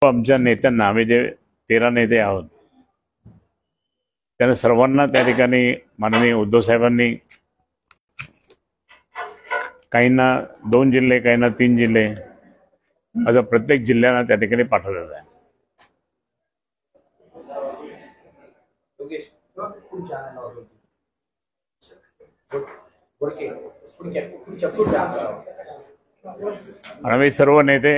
आमच्या नेत्यांना, आम्ही जे 13 नेते आहोत, त्यांना सर्वांना त्या ठिकाणी माननीय उद्धव साहेबांनी काहींना 2 जिल्हे, काहींना 3 जिल्हे असं प्रत्येक जिल्ह्यांना त्या ठिकाणी पाठवलेलं आहे. आम्ही सर्व नेते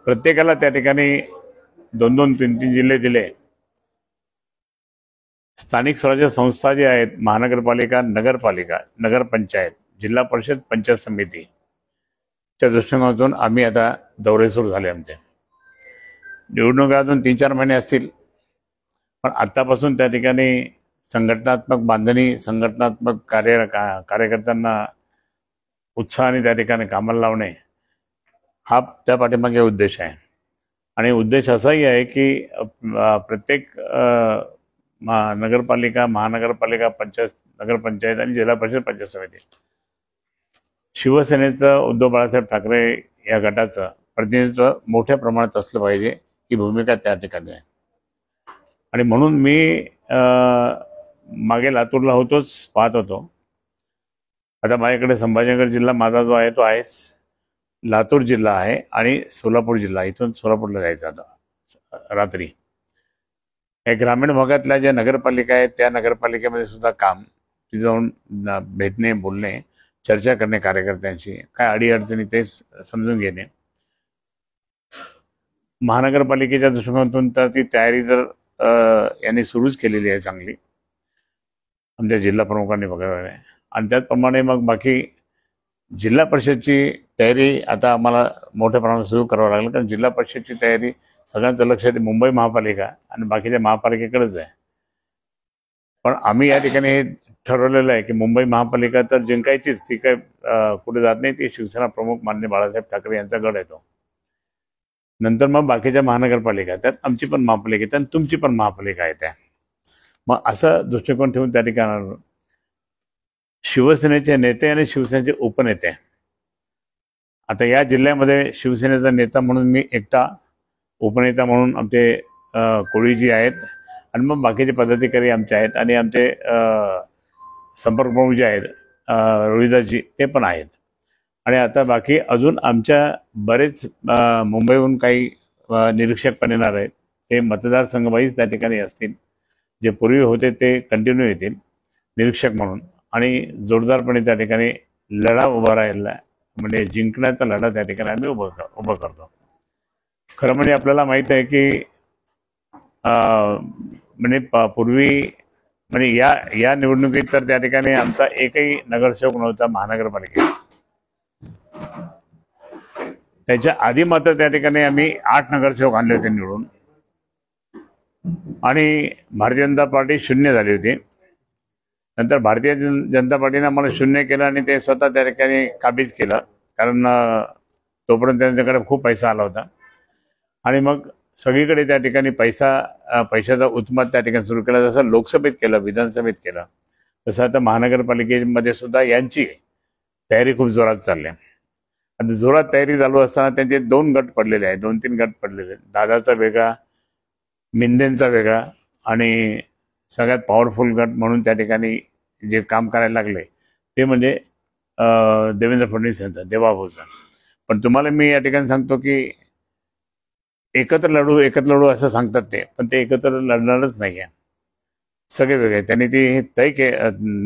प्रत्येकाला त्या ठिकाणी 2-2, 3-3 जिल्हे दिले. स्थानिक स्वराज्य संस्था जे आहेत, महानगरपालिका, नगरपालिका, नगरपंचायत, जिल्हा परिषद, पंचायत समितीच्या दृष्टिकोनातून आम्ही आता दौरे सुरू झाले. आमचे निवडणुका अजून 3-4 महिने असतील, पण आतापासून त्या ठिकाणी संघटनात्मक बांधणी, संघटनात्मक कार्यकर्त्यांना उत्साहाने त्या ठिकाणी कामाला लावणे हा त्या पाठीमागे उद्देश आहे. आणि उद्देश असाही आहे की प्रत्येक नगरपालिका, महानगरपालिका, पंचायत, नगरपंचायत आणि जिल्हा परिषद पंचायत समिती शिवसेनेचं, उद्धव बाळासाहेब ठाकरे या गटाचं प्रतिनिधित्व मोठ्या प्रमाणात असलं पाहिजे ही भूमिका त्या ठिकाणी आहे. आणि म्हणून मी मागे लातूरला होतोच, पाहत होतो. आता माझ्याकडे संभाजीनगर जिल्हा माझा जो आहे तो आहेच, लातूर जिल्हा आहे आणि सोलापूर जिल्हा. इथून सोलापूरला जायचं आता रात्री. या ग्रामीण भागातल्या ज्या नगरपालिका आहेत त्या नगरपालिकेमध्ये सुद्धा काम, तिथे जाऊन भेटणे, बोलणे, चर्चा करणे कार्यकर्त्यांशी, काय अडीअडचणी ते समजून घेणे. महानगरपालिकेच्या दृष्टिकोनातून तर ती तयारी तर यांनी सुरूच केलेली आहे चांगली, आमच्या जिल्हा प्रमुखांनी वगैरे. आणि त्याचप्रमाणे मग बाकी जिल्हा परिषदची तयारी आता आम्हाला मोठ्या प्रमाणात सुरू करावं लागलं, कारण जिल्हा परिषदची तयारी सगळ्यांचं लक्ष मुंबई महापालिका आणि बाकीच्या महापालिकेकडेच आहे. पण आम्ही या ठिकाणी हे ठरवलेलं आहे की मुंबई महापालिका तर जिंकायचीच, ती काय कुठे जात नाही, ती शिवसेना प्रमुख माननीय बाळासाहेब ठाकरे यांचा गड येतो. नंतर मग बाकीच्या महानगरपालिका, त्यात आमची पण महापालिका येते आणि तुमची पण महापालिका येते. मग असा दृष्टिकोन ठेवून त्या ठिकाणी शिवसेनेचे नेते आणि शिवसेनेचे उपनेते, आता या जिल्ह्यामध्ये शिवसेनेचा नेता म्हणून मी एकटा, उपनेता म्हणून आमचे कोळीजी आहेत, आणि मग बाकीचे पदाधिकारी आमचे आहेत, आणि आमचे संपर्क प्रमुख जे आहेत रोहिदासजी ते पण आहेत. आणि आता बाकी अजून आमच्या बरेच मुंबईहून काही निरीक्षक पण येणार आहेत. ते मतदारसंघ वाईज त्या ठिकाणी असतील, जे पूर्वी होते ते कंटिन्यू येतील निरीक्षक म्हणून. आणि जोरदारपणे त्या ठिकाणी लढा उभा राहिला, म्हणजे जिंकण्याचा लढा त्या ठिकाणी आम्ही उभं करतो. खरं म्हणजे आपल्याला माहीत आहे की म्हणजे पूर्वी म्हणजे या निवडणुकीत तर त्या ठिकाणी आमचा एकही नगरसेवक नव्हता महानगरपालिकेत. त्याच्या आधी मात्र त्या ठिकाणी आम्ही 8 नगरसेवक आणले होते निवडून, आणि भारतीय जनता पार्टी 0 झाली होती. नंतर भारतीय जनता पार्टीने आम्हाला 0 केलं आणि ते स्वतः त्या ठिकाणी काबीज केलं, कारण तोपर्यंत त्यांच्याकडे खूप पैसा आला होता. आणि मग सगळीकडे त्या ठिकाणी पैशाचा उत्माद त्या ठिकाणी सुरू केला. जसं लोकसभेत केलं, विधानसभेत केलं, तसं आता महानगरपालिकेमध्ये सुद्धा यांची तयारी खूप जोरात चालली आहे. आता जोरात तयारी चालू असताना त्यांचे 2 गट पडलेले आहेत, 2-3 गट पडलेले आहेत. दादाचा वेगळा, मिंदेंचा वेगळा, आणि सगळ्यात पॉवरफुल गट म्हणून त्या ठिकाणी जे काम करायला लागले ते म्हणजे देवेंद्र फडणवीस यांचा, देवाभाऊचा. पण तुम्हाला मी या ठिकाणी सांगतो की एकत्र लढू असं सांगतात ते, पण ते एकत्र लढणारच नाही आहे, सगळे वेगळे. त्यांनी ती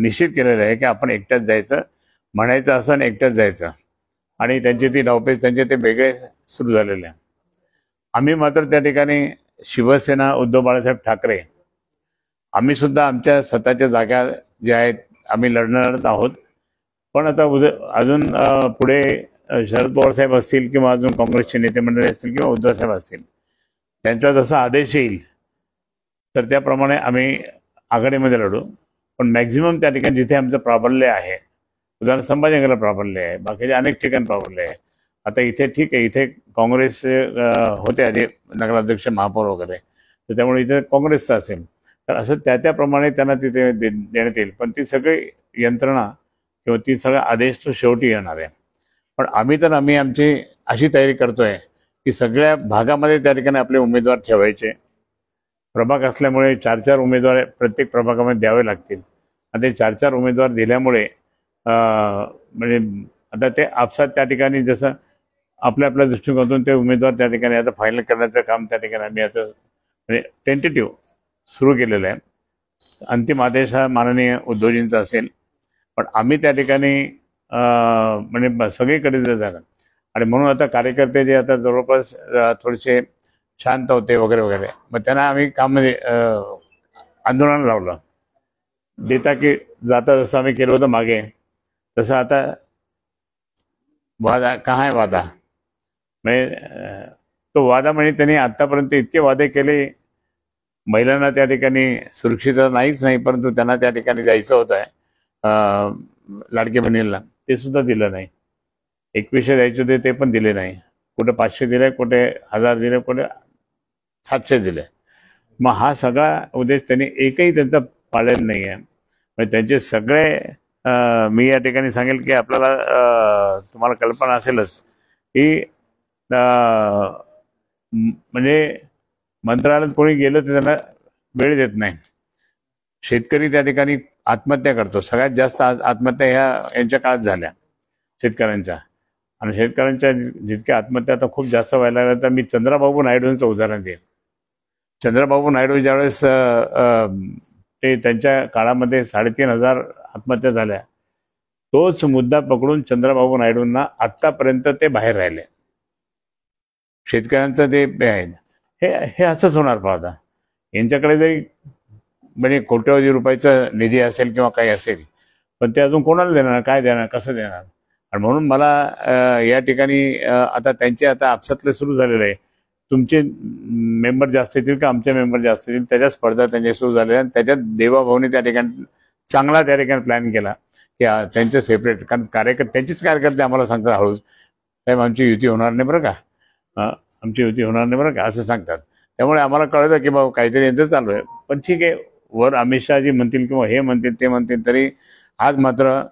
निश्चित केलेलं आहे की आपण एकट्याच जायचं, म्हणायचं असं आणि एकट्याच जायचं. आणि त्यांची ती डावपेच, त्यांचे ते वेगळे सुरू झालेले आहे. आम्ही मात्र त्या ठिकाणी शिवसेना, उद्धव बाळासाहेब ठाकरे, आम्ही सुद्धा आमच्या स्वतःच्या जागा ज्या आहेत आम्ही लढणारच आहोत. पण आता अजून पुढे शरद पवार साहेब असतील किंवा अजून काँग्रेसचे नेते मंडळी असतील किंवा उद्धव साहेब असतील, त्यांचा जसा आदेश येईल तर त्याप्रमाणे आम्ही आघाडीमध्ये लढू. पण मॅक्झिमम त्या ठिकाणी जिथे आमचं प्राबल्य आहे, उदाहरण संभाजीनगरला प्राबल्य आहे, बाकीचे अनेक ठिकाणी प्राबल्य आहे. आता इथे ठीक आहे, इथे काँग्रेस होते आधी नगराध्यक्ष, महापौर वगैरे, तर त्यामुळे इथे काँग्रेसचं असेल, तर असं त्याप्रमाणे त्यांना तिथे देण्यात येईल. पण ती सगळी यंत्रणा किंवा ती सगळा आदेश तो शेवटी येणार आहे. पण आम्ही आमची अशी तयारी करतोय की सगळ्या भागामध्ये त्या ठिकाणी आपले उमेदवार ठेवायचे. प्रभाग असल्यामुळे 4-4 उमेदवार प्रत्येक प्रभागामध्ये द्यावे लागतील. आणि ते 4-4 उमेदवार दिल्यामुळे म्हणजे आता ते आपसात त्या ठिकाणी जसं आपल्या दृष्टिकोनातून ते उमेदवार त्या ठिकाणी आता फायनल करण्याचं काम त्या ठिकाणी आम्ही आता म्हणजे टेंटेटिव्ह सुरू केलेलं आहे. अंतिम आदेश हा माननीय उद्धवजींचा असेल, पण आम्ही त्या ठिकाणी म्हणजे सगळीकडे जाणार. आणि म्हणून आता कार्यकर्ते जे आता जवळपास थोडेसे शांत होते वगैरे वगैरे, मग त्यांना आम्ही काम म्हणजे आंदोलन लावलं. देता की जाता जसं आम्ही केलं होतं मागे, तसं आता वादा कहा आहे वादा म्हणजे तो वादा म्हणजे त्यांनी आतापर्यंत इतके वादे केले. महिलांना त्या ठिकाणी सुरक्षितता नाहीच नाही, परंतु त्यांना त्या ठिकाणी जायचं होतं लाडके बहिणीला, ते सुद्धा दिलं नाही. 2100 द्यायचे होते ते पण दिले नाही. कुठे 500 दिले, कुठे 1000 दिले, कुठे 700 दिले. मग हा सगळा उद्देश त्यांनी एकही त्यांचा पाळलेला नाही आहे. म्हणजे त्यांचे सगळे मी या ठिकाणी सांगेल की आपल्याला तुम्हाला कल्पना असेलच की म्हणजे मंत्रालयात कोणी गेलं तर त्यांना वेळ देत नाही. शेतकरी त्या ठिकाणी आत्महत्या करतो. सगळ्यात जास्त आत्महत्या यांच्या काळात झाल्या शेतकऱ्यांच्या. आणि शेतकऱ्यांच्या जितक्या आत्महत्या आता खूप जास्त व्हायला लागल्या. तर मी चंद्राबाबू नायडूंचं उदाहरण देईन. चंद्राबाबू नायडू ज्यावेळेस ते त्यांच्या काळामध्ये 3500 आत्महत्या झाल्या, तोच मुद्दा पकडून चंद्राबाबू नायडूंना आत्तापर्यंत ते बाहेर राहिले. शेतकऱ्यांचं ते आहे हे असंच होणार पाहता. यांच्याकडे जरी म्हणजे कोट्यवधी रुपयाचा निधी असेल किंवा काही असेल, पण ते अजून कोणाला देणार, काय देणार, कसं देणार. आणि म्हणून मला या ठिकाणी आता त्यांचे आता आपसातले सुरू झालेले आहे. तुमचे मेंबर जास्त येतील का आमचे मेंबर जास्त येतील, त्याच्या स्पर्धा त्यांच्या सुरू झालेल्या. आणि त्याच्यात देवाभाऊने त्या ठिकाणी चांगला त्या ठिकाणी प्लॅन केला की त्यांचे सेपरेट, कारण त्यांचेच कार्यकर्ते आम्हाला सांगतात हळूच, साहेब आमची युती होणार नाही बरं का, आमची युती होणार नाही बरं का, असं सांगतात. त्यामुळे आम्हाला कळतं की बाबा काहीतरी यांचं चालू आहे. पण ठीक आहे, वर अमित शहाजी म्हणतील किंवा हे म्हणतील ते म्हणतील, तरी आज मात्र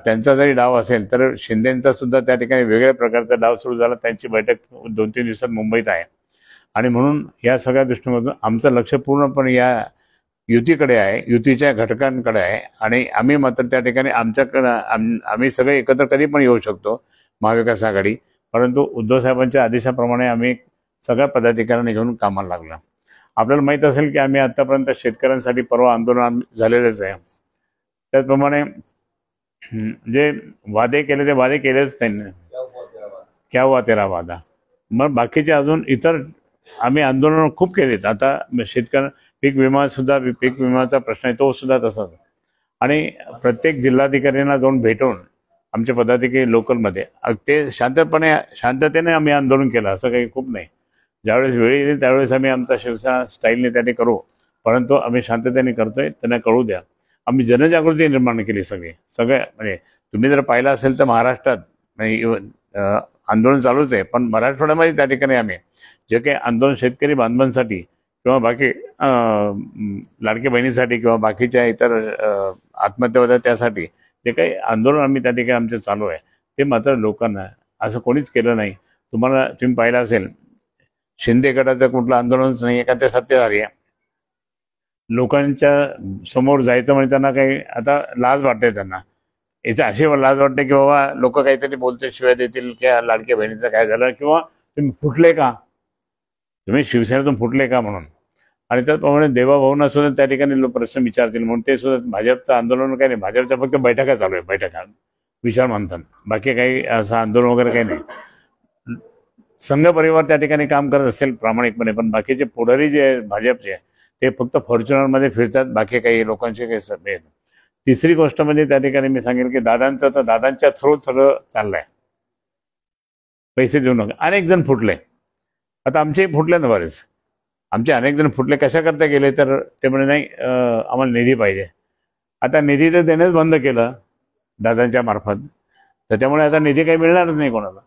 त्यांचा जरी डाव असेल तर शिंदेंचा सुद्धा त्या ठिकाणी वेगळ्या प्रकारचा डाव सुरू झाला. त्यांची बैठक 2-3 दिवसात मुंबईत आहे. आणि म्हणून या सगळ्या दृष्टिकोनातून आमचं लक्ष पूर्णपणे या युतीकडे आहे, युतीच्या घटकांकडे आहे. आणि आम्ही मात्र त्या ठिकाणी आम्ही सगळे एकत्र कधी पण येऊ शकतो महाविकास आघाडी, परंतु उद्धव साहेबांच्या आदेशाप्रमाणे आम्ही सगळ्या पदाधिकाऱ्यांनी घेऊन कामाला लागला. आपल्याला माहीत असेल की आम्ही आतापर्यंत शेतकऱ्यांसाठी परवा आंदोलन झालेलेच आहे. त्याचप्रमाणे जे वादे केले ते वादे केलेच त्यांनी, क्या हुआ तेरा वादा. मग बाकीचे अजून इतर आम्ही आंदोलन खूप केलेत. आता पीक विमा सुद्धा, पीक विमाचा प्रश्न आहे तो सुद्धा तसाच. आणि प्रत्येक जिल्हाधिकाऱ्यांना जाऊन भेटून आमचे पदाधिकारी लोकलमध्ये ते शांततेने आम्ही आंदोलन केलं, असं काही खूप नाही. ज्यावेळेस वेळ येईल त्यावेळेस आम्ही आमचा शिवसेना स्टाईलने त्याने करू, परंतु आम्ही शांततेने करतोय, त्यांना कळू द्या. आम्ही जनजागृती निर्माण केली सगळ्या म्हणजे तुम्ही जर पाहिलं असेल तर महाराष्ट्रात आंदोलन चालूच आहे, पण मराठवाड्यामध्ये त्या ठिकाणी आम्ही जे काही आंदोलन शेतकरी बांधवांसाठी किंवा बाकी लाडके बहिणीसाठी किंवा बाकीच्या इतर आत्महत्या होत्या त्यासाठी जे काही आंदोलन आम्ही त्या ठिकाणी आमचे चालू आहे, ते मात्र लोकांना असं कोणीच केलं नाही. तुम्ही पाहिलं असेल शिंदे गटाचं कुठलं आंदोलनच नाही, एका ते सत्तेधारी आहे. लोकांच्या समोर जायचं म्हणजे त्यांना काही आता लाज वाटते. त्यांना याचं अशी लाज वाटते की बाबा लोक काहीतरी बोलते, शिवाय देतील की लाडक्या बहिणीचं काय झालं, किंवा तुम्ही फुटले का, तुम्ही शिवसेनेतून फुटले का म्हणून. आणि त्याचप्रमाणे देवाभाऊंना सुद्धा त्या ठिकाणी प्रश्न विचारतील म्हणून ते सुद्धा भाजपचं आंदोलन काही नाही. भाजपच्या फक्त बैठका चालू आहे, बैठका विचार मानतात, बाकी काही असं आंदोलन वगैरे काही नाही. संघ परिवार त्या ठिकाणी काम करत असेल प्रामाणिकपणे, पण बाकीचे पुढारी जे आहेत भाजपचे ते फक्त फॉर्च्युनरमध्ये फिरतात, बाकी काही लोकांचे काही सभे. तिसरी गोष्ट म्हणजे त्या ठिकाणी मी सांगेल की दादांचं तर दादांच्या थ्रोत सगळं चाललंय, पैसे देऊ नका. अनेक जण फुटले, आता आमचेही फुटले ना बरेच, आमचे अनेक जण फुटले. कशा करता गेले तर ते म्हणे नाही आम्हाला निधी पाहिजे. आता निधी तर देणंच बंद केलं दादांच्या मार्फत, तर त्यामुळे आता निधी काही मिळणारच नाही कोणाला.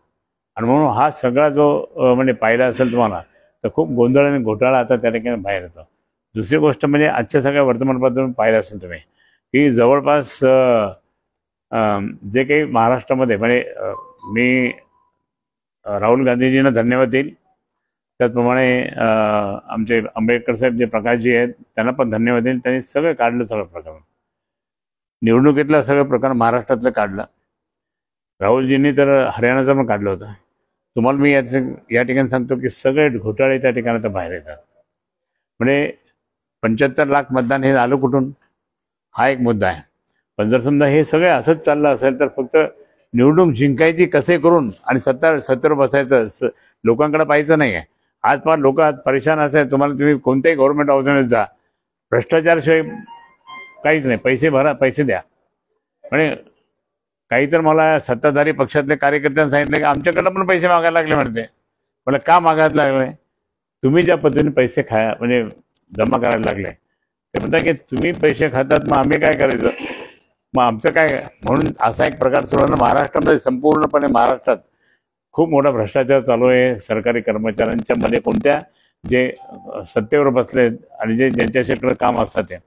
आणि म्हणून हा सगळा जो म्हणजे पाहिला असेल तुम्हाला तर खूप गोंधळ आणि घोटाळा आता त्या ठिकाणी बाहेर येतो. दुसरी गोष्ट म्हणजे आजच्या सगळ्या वर्तमानपत्रातून पाहिलं असेल तुम्ही की जवळपास जे काही महाराष्ट्रामध्ये म्हणजे मी राहुल गांधीजींना धन्यवाद देईल, त्याचप्रमाणे आमचे आंबेडकर साहेब जे प्रकाशजी आहेत त्यांना पण धन्यवाद देईल. त्यांनी सगळं काढलं, सगळं प्रकरण निवडणुकीतलं सगळं प्रकरण महाराष्ट्रातलं काढलं. राहुलजींनी तर हरियाणाचं पण काढलं होतं. तुम्हाला मी या ठिकाणी सांगतो की सगळे घोटाळे त्या ठिकाणी बाहेर येतात. म्हणजे 75 लाख मतदान हे आलं कुठून, हा एक मुद्दा आहे. पण जर समजा हे सगळे असंच चाललं असेल तर फक्त निवडणूक जिंकायची कसे करून आणि सत्तेवर बसायचं, लोकांकडे पाहायचं नाही आहे. आज फार लोक आज परेशान असेल. तुम्ही कोणत्याही गव्हर्नमेंट ऑर्गनायझेशन जा, भ्रष्टाचारशिवाय काहीच नाही. पैसे भरा, पैसे द्या. म्हणजे काही तर मला सत्ताधारी पक्षातले कार्यकर्त्यांनी सांगितलं की आमच्याकडनं पण पैसे मागायला लागले म्हणते. मला का मागायला लागले, तुम्ही ज्या पद्धतीने पैसे म्हणजे जमा करायला लागले ते म्हणता की तुम्ही पैसे खातात, मग आम्ही काय करायचं, मग आमचं काय. म्हणून असा एक प्रकार सुरू आहे महाराष्ट्रामध्ये. संपूर्णपणे महाराष्ट्रात खूप मोठा भ्रष्टाचार चालू आहे सरकारी कर्मचाऱ्यांच्या मध्ये. कोणत्या जे सत्तेवर बसले आणि ज्यांच्याकडे काम असतात ते,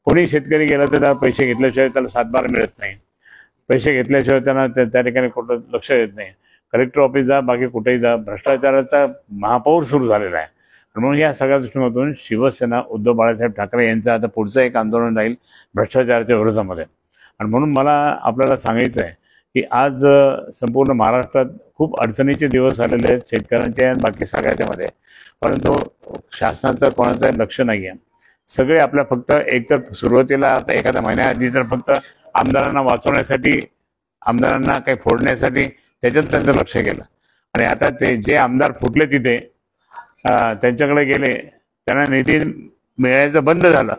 कोणी शेतकरी गेला तर त्याला पैसे घेतल्याशिवाय त्याला सातबारा मिळत नाही. पैसे घेतल्याशिवाय त्यांना त्या ठिकाणी कुठं लक्ष येत नाही. कलेक्टर ऑफिस जा, बाकी कुठेही जा, भ्रष्टाचाराचा महापौर सुरू झालेला आहे. म्हणून या सगळ्या दृष्टिकोनातून शिवसेना उद्धव बाळासाहेब ठाकरे यांचं आता पुढचं एक आंदोलन राहील भ्रष्टाचाराच्या विरोधामध्ये. आणि म्हणून मला आपल्याला सांगायचं आहे की आज संपूर्ण महाराष्ट्रात खूप अडचणीचे दिवस आलेले आहेत शेतकऱ्यांच्या आणि बाकी सगळ्याच्या मध्ये, परंतु शासनाचं कोणाचं लक्ष नाही आहे. सगळे आपल्या फक्त एकतर सुरुवातीला आता एखाद्या महिन्याआधी तर फक्त आमदारांना वाचवण्यासाठी, आमदारांना काही फोडण्यासाठी त्याच्यात त्यांचं लक्ष गेलं. आणि आता ते जे आमदार फुटले तिथे त्यांच्याकडे गेले, त्यांना निधी मिळायचं बंद झालं.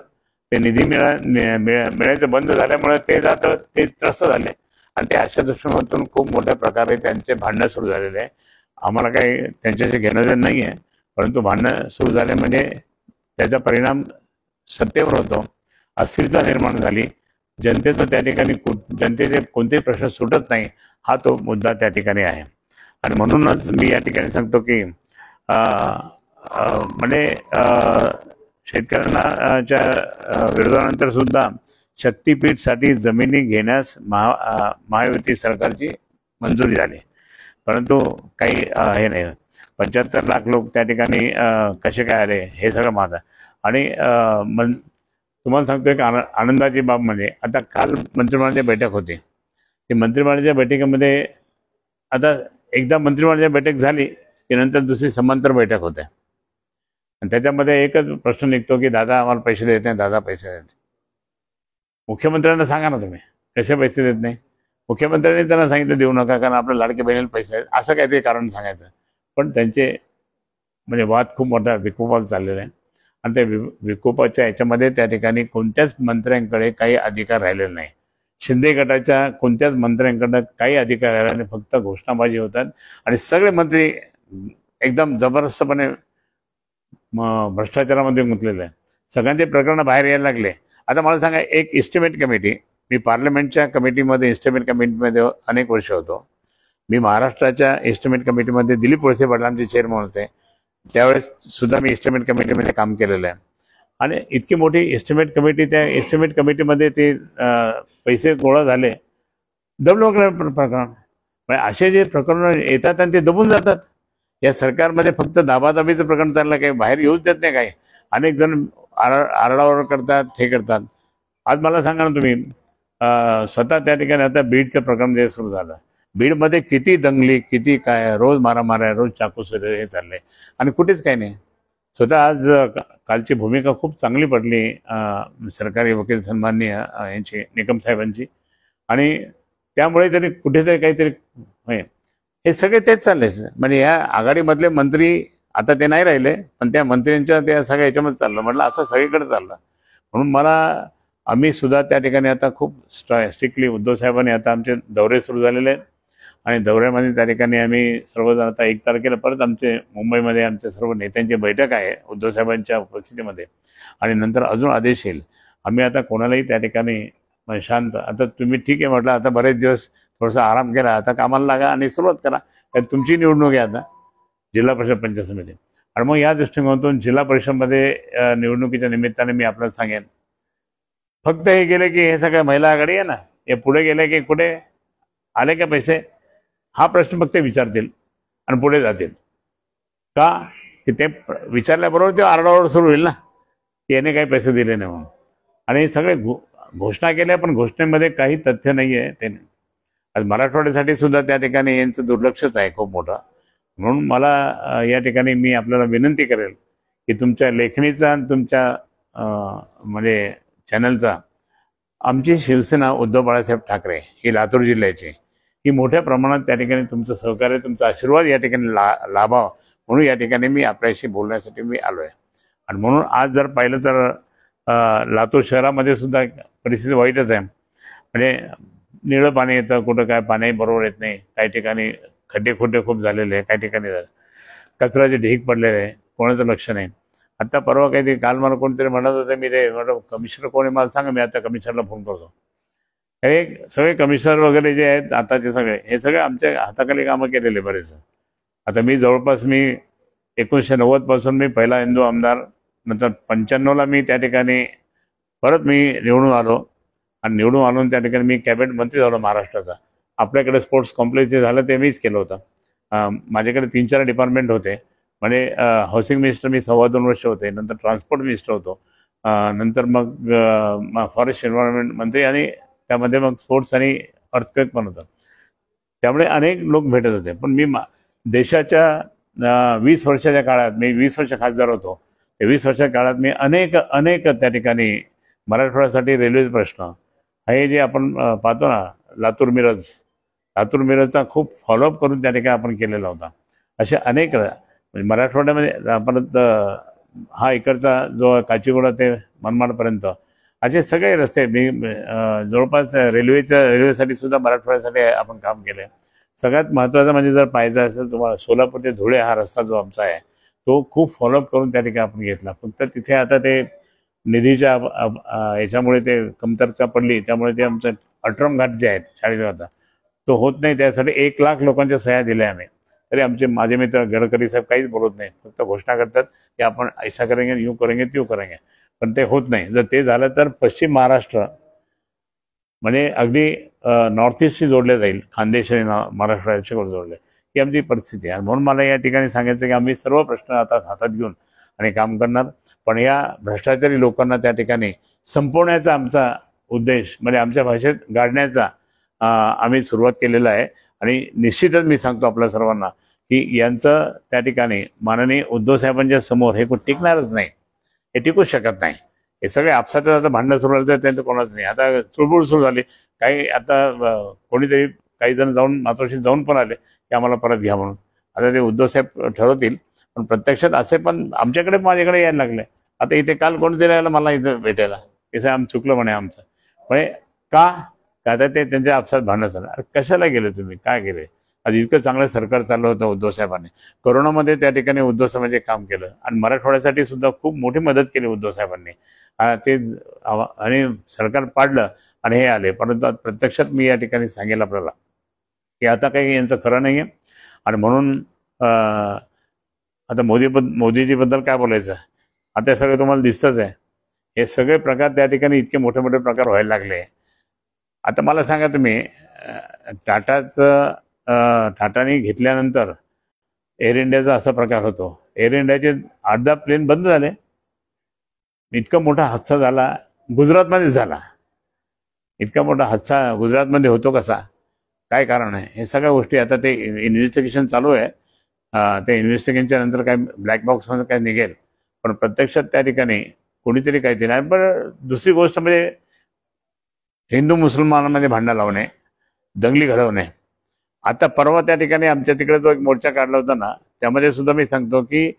ते निधी मिळायचं बंद झाल्यामुळे ते जातं ते त्रस्त झाले. आणि ते अशा दृष्टिकोनातून खूप मोठ्या प्रकारे त्यांचे भांडणं सुरू झालेले आहे. आम्हाला काही त्यांच्याशी घेणं देणं नाही आहे, परंतु भांडणं सुरू झाले म्हणजे त्याचा परिणाम सत्तेवर होतो. अस्थिरता निर्माण झाली, जनतेचं त्या ठिकाणी जनतेचे कोणतेही प्रश्न सुटत नाही, हा तो मुद्दा त्या ठिकाणी आहे. आणि म्हणूनच मी या ठिकाणी सांगतो की म्हणजे शेतकऱ्यांच्या विरोधानंतर सुद्धा शक्तीपीठसाठी जमिनी घेण्यास महायुती सरकारची मंजुरी झाली, परंतु काही हे नाही. 75 लाख लोक त्या ठिकाणी कसे काय आले हे सगळं माझं. आणि तुम्हाला सांगतो एक आनंदाची बाब म्हणजे आता काल मंत्रिमंडळाची बैठक होती. ती मंत्रिमंडळाच्या बैठकीमध्ये आता एकदा मंत्रिमंडळाची बैठक झाली की नंतर दुसरी समांतर बैठक होते. आणि त्याच्यामध्ये एकच प्रश्न निघतो की दादा आम्हाला पैसे देत नाही, दादा पैसे देत नाही. मुख्यमंत्र्यांना सांगा ना तुम्ही कसे पैसे देत नाही. मुख्यमंत्र्यांनी त्यांना सांगितलं देऊ नका कारण आपल्या लाडके बहिणीला पैसे आहेत, असं काहीतरी कारण सांगायचं. पण त्यांचे म्हणजे वाद खूप मोठा विकोपाला चाललेला आहे. आणि त्या विकोपाच्या याच्यामध्ये त्या ठिकाणी कोणत्याच मंत्र्यांकडे काही अधिकार राहिलेले नाही. शिंदे गटाच्या कोणत्याच मंत्र्यांकडनं काही अधिकार राहिला नाही, फक्त घोषणाबाजी होतात. आणि सगळे मंत्री एकदम जबरदस्तपणे भ्रष्टाचारामध्ये गुंतलेले आहे. सगळ्यांचे प्रकरण बाहेर यायला लागले. आता मला सांगा, एक इस्टिमेट कमिटी, मी पार्लमेंटच्या कमिटीमध्ये इस्टिमेट कमिटीमध्ये अनेक वर्ष होतो. मी महाराष्ट्राच्या एस्टिमेट कमिटीमध्ये दिलीप वळसे पाटलांचे चेअरमन होते, त्यावेळेस सुद्धा मी एस्टिमेट कमिटीमध्ये काम केलेलं आहे. आणि इतकी मोठी एस्टिमेट कमिटी, त्या एस्टिमेट कमिटीमध्ये ते पैसे गोळा झाले, दबलं प्रकरण. असे जे प्रकरण येतात आणि ते दबून जातात. या सरकारमध्ये फक्त दाबादाबीचं प्रकरण चाललं, काही बाहेर येऊच देत नाही. काही अनेक जण आरडाओरड करतात, हे करतात. आज मला सांगा ना तुम्ही, स्वतः त्या ठिकाणी आता बीडचं प्रकरण जे सुरू झालं, बीडमध्ये किती दंगली, किती काय, रोज मारामाऱ्या, रोज चाकूसुरे हे चाललंय आणि कुठेच काही नाही. स्वतः आज कालची भूमिका खूप चांगली पडली सरकारी वकील सन्माननीय यांची, निकम साहेबांची. आणि त्यामुळे तरी कुठेतरी काहीतरी हे सगळे तेच चालले. म्हणजे या आघाडीमधले मंत्री आता ते नाही राहिले, पण त्या मंत्र्यांच्या त्या सगळ्या याच्यामध्ये चाललं. म्हटलं असं सगळीकडे चाललं. म्हणून आम्ही सुद्धा त्या ठिकाणी आता खूप स्ट्रिक्टली उद्धव साहेबांनी आता आमचे दौरे सुरू झालेले आहेत. आणि दौऱ्यामध्ये त्या ठिकाणी आम्ही सर्वजण आता 1 तारखेला परत आमचे मुंबईमध्ये आमच्या सर्व नेत्यांची बैठक आहे उद्धव साहेबांच्या उपस्थितीमध्ये. आणि नंतर अजून आदेश येईल. आम्ही आता कोणालाही त्या ठिकाणी शांत, आता तुम्ही ठीक आहे म्हटलं, आता बरेच दिवस थोडासा आराम केला, आता कामाला लागा आणि सुरुवात करा. तुमची निवडणूक आहे आता जिल्हा परिषद पंचायत समिती. आणि मग या दृष्टिकोनातून जिल्हा परिषदमध्ये निवडणुकीच्या निमित्ताने मी आपल्याला सांगेन, फक्त हे गेले की हे सगळं महिला आघाडी आहे ना, हे पुढे गेले की कुठे आले का पैसे. हा प्रश्न मग ते विचारतील आणि पुढे जातील का, की ते विचारल्याबरोबर ते आरडाओरड सुरू होईल ना, की याने काही पैसे दिले नाही म्हणून. आणि सगळे घोषणा केल्या, पण घोषणेमध्ये काही तथ्य नाही आहे. ते आज मराठवाड्यासाठी सुद्धा त्या ठिकाणी यांचं दुर्लक्षच आहे खूप मोठं. म्हणून मला या ठिकाणी मी आपल्याला विनंती करेल की तुमच्या लेखणीचा आणि तुमच्या म्हणजे चॅनलचा आमची शिवसेना उद्धव बाळासाहेब ठाकरे ही लातूर जिल्ह्याची ही मोठ्या प्रमाणात त्या ठिकाणी तुमचं सहकार्य, तुमचा आशीर्वाद या ठिकाणी लाभावा म्हणून या ठिकाणी मी आपल्याशी बोलण्यासाठी मी आलो आहे. आणि म्हणून आज जर पाहिलं तर लातूर शहरामध्ये सुद्धा परिस्थिती वाईटच आहे. म्हणजे निळं पाणी येतं, कुठं काय पाणी बरोबर येत नाही, काही ठिकाणी खड्डे खुड्डे खूप झालेले आहे, काही ठिकाणी कचऱ्याचे ढीग पडलेले आहे, कोणाचं लक्ष नाही. आता परवा काही ते काल मला कोणतरी म्हणत होते, मी ते म्हटलं कमिशनर कोणी मला सांगा, मी आता कमिशनरला फोन करतो. हे सगळे कमिशनर वगैरे जे आहेत आताचे सगळे, हे सगळे आमच्या हाताखाली कामं केलेले बरेच. आता मी जवळपास 1990 पासून मी पहिला हिंदू आमदार, नंतर 95ला मी त्या ठिकाणी परत मी निवडून आलो आणि निवडून आणून त्या ठिकाणी मी कॅबिनेट मंत्री झालो महाराष्ट्राचा. आपल्याकडे स्पोर्ट्स कॉम्प्लेक्स जे झालं ते मीच केलं होतं. माझ्याकडे 3-4 डिपार्टमेंट होते. म्हणजे हाऊसिंग मिनिस्टर मी 2.25 वर्ष होते, नंतर ट्रान्सपोर्ट मिनिस्टर होतो, नंतर मग फॉरेस्ट एन्व्हायरमेंट मंत्री, आणि त्यामध्ये मग स्पोर्ट्स आणि अर्थक्वेक पण होतं. त्यामुळे अनेक लोक भेटत होते. पण मी देशाच्या 20 वर्षाच्या काळात, मी 20 वर्ष खासदार होतो, त्या 20 वर्षाच्या काळात मी अनेक त्या ठिकाणी मराठवाड्यासाठी रेल्वेचे प्रश्न, हे जे आपण पाहतो ना, लातूर मिरजचा खूप फॉलोअप करून त्या ठिकाणी आपण केलेला होता. असे अनेक म्हणजे मराठवाड्यामध्ये परत हा इकडचा जो काचीगुडा ते मनमाडपर्यंत असे सगळे रस्ते मी जवळपास रेल्वेसाठी सुद्धा मराठवाड्यासाठी आपण काम केलं. सगळ्यात महत्त्वाचं म्हणजे जर पाहायचं असेल तुम्हाला, सोलापूर ते धुळे हा रस्ता जो आमचा आहे तो खूप फॉलोअप करून त्या ठिकाणी आपण घेतला. फक्त तिथे आता ते निधीच्या याच्यामुळे ते कमतरता पडली, त्यामुळे ते आमचं अठरम घाट जे आहेत शाळेचा आता तो होत नाही. त्यासाठी 1 लाख लोकांच्या सह्या दिल्या आम्ही. तरी आमचे माझे मित्र गडकरी साहेब काहीच बोलत नाही, फक्त घोषणा करतात की आपण ऐसा करेंगे, यूँ करेंगे, त्यों करेंगे, पण ते होत नाही. जर ते झालं तर पश्चिम महाराष्ट्र म्हणजे अगदी नॉर्थ ईस्टशी जोडले जाईल, खानदेश आणि महाराष्ट्राशी जोडले, ही आमची परिस्थिती आहे. म्हणून मला या ठिकाणी सांगायचं की आम्ही सर्व प्रश्न आता हातात घेऊन आणि काम करणार. पण या भ्रष्टाचारी लोकांना त्या ठिकाणी संपवण्याचा आमचा उद्देश, म्हणजे आमच्या भाषेत गाडण्याचा आम्ही सुरुवात केलेला आहे. आणि निश्चितच मी सांगतो आपल्या सर्वांना की यांचं त्या ठिकाणी माननीय उद्धव साहेबांच्या समोर हे टिकणारच नाही, हे टिकूच शकत नाही. हे सगळे आपसातच आता भांडणं सुरू झालं तर त्यांचं कोणाच नाही. आता चुळबुळ सुरू झाली, काही आता कोणीतरी काही जण जाऊन मातोश्रीत जाऊन पण आले की आम्हाला परत घ्या म्हणून. आता ते उद्धव साहेब ठरवतील, पण प्रत्यक्षात असे पण आमच्याकडे माझ्याकडे यायला लागले. आता इथे काल कोणीतरी आलं मला इथं भेटायला, हे आम चुकलं म्हणे आमचं, म्हणजे का आता ते त्यांच्या आपसात भांडणं झालं. अरे कशाला गेले तुम्ही, काय गेले? आज इतकं चांगलं सरकार चाललं होतं उद्धव साहेबांनी. कोरोनामध्ये त्या ठिकाणी उद्धव साहेबांचे काम केलं आणि मराठवाड्यासाठी सुद्धा खूप मोठी मदत केली उद्धव साहेबांनी. ते आणि सरकार पाडलं आणि हे आले. परंतु प्रत्यक्षात मी या ठिकाणी सांगेल आपल्याला की आता काही यांचं खरं नाही आहे. आणि म्हणून आता मोदीजीबद्दल काय बोलायचं, आता हे सगळं तुम्हाला दिसतंच आहे. हे सगळे प्रकार त्या ठिकाणी इतके मोठे मोठे प्रकार व्हायला लागले. आता मला सांगा तुम्ही, टाटाने घेतल्यानंतर एअर इंडियाचा असा प्रकार होतो, एअर इंडियाचे 8-10 प्लेन बंद झाले. इतका मोठा हादसा झाला गुजरातमध्ये झाला. इतका मोठा हादसा गुजरातमध्ये होतो कसा, काय कारण आहे, हे सगळ्या गोष्टी आता ते इन्व्हेस्टिगेशन चालू आहे. ते इन्व्हेस्टिगेशनच्या नंतर काय ब्लॅक बॉक्समध्ये काय निघेल, पण प्रत्यक्षात त्या ठिकाणी कोणीतरी काहीतरी नाही. पण दुसरी गोष्ट म्हणजे हिंदू मुसलमानांमध्ये भांडणं लावणे, दंगली घडवणे. आता परवा त्या ठिकाणी आमच्या तिकडे जो एक मोर्चा काढला होता ना, त्यामध्ये सुद्धा मी सांगतो की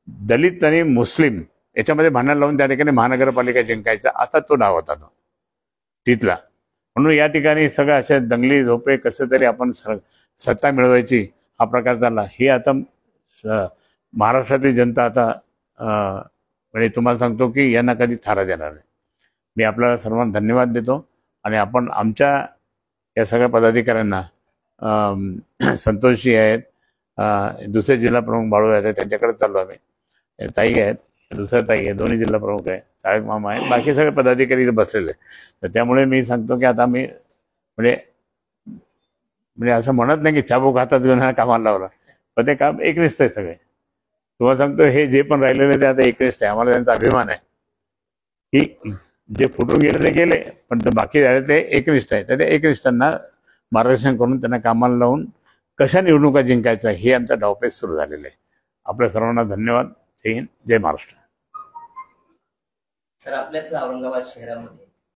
दलित आणि मुस्लिम याच्यामध्ये भांडण लावून त्या ठिकाणी महानगरपालिका जिंकायचा असा तो डाव होता तो तिथला. म्हणून या ठिकाणी सगळं अशा दंगली झोपे कसे तरी आपण सत्ता मिळवायची हा प्रकार झाला. ही आता महाराष्ट्रातील जनता आता म्हणजे तुम्हाला सांगतो की यांना कधी थारा देणार नाही. मी आपल्याला सर्वांना धन्यवाद देतो. आणि आपण आमच्या या सगळ्या पदाधिकाऱ्यांना, संतोषजी आहेत, दुसरे जिल्हा प्रमुख बाळू आहेत, त्यांच्याकडे चाललो आम्ही, ताई आहेत, दुसऱ्या ताई आहे, दोन्ही जिल्हा प्रमुख आहे, साहेब मामा आहे, बाकी सगळे पदाधिकारी बसलेले. तर त्यामुळे मी सांगतो की आता मी म्हणजे म्हणजे असं म्हणत नाही की चाबूक हातात घेऊन हा कामाला लावला, पण ते काम एकनिष्ठ आहे सगळे. तुम्हाला सांगतो हे जे पण राहिलेले ते आता एकनिष्ठ आहे. आम्हाला त्यांचा अभिमान आहे की जे फुटून गेले ते गेले, पण ते बाकी राहिले ते एकनिष्ठ आहे. तर ते एकनिष्ठांना मार्गदर्शन करून त्यांना कामाला लावून कशा निवडणुका जिंकायचा हे आमचा डावपेच सुरू झालेला आहे. आपल्या सर्वांना धन्यवाद. जय हिंद, जय महाराष्ट्र. सर, आपल्याच औरंगाबाद शहरामध्ये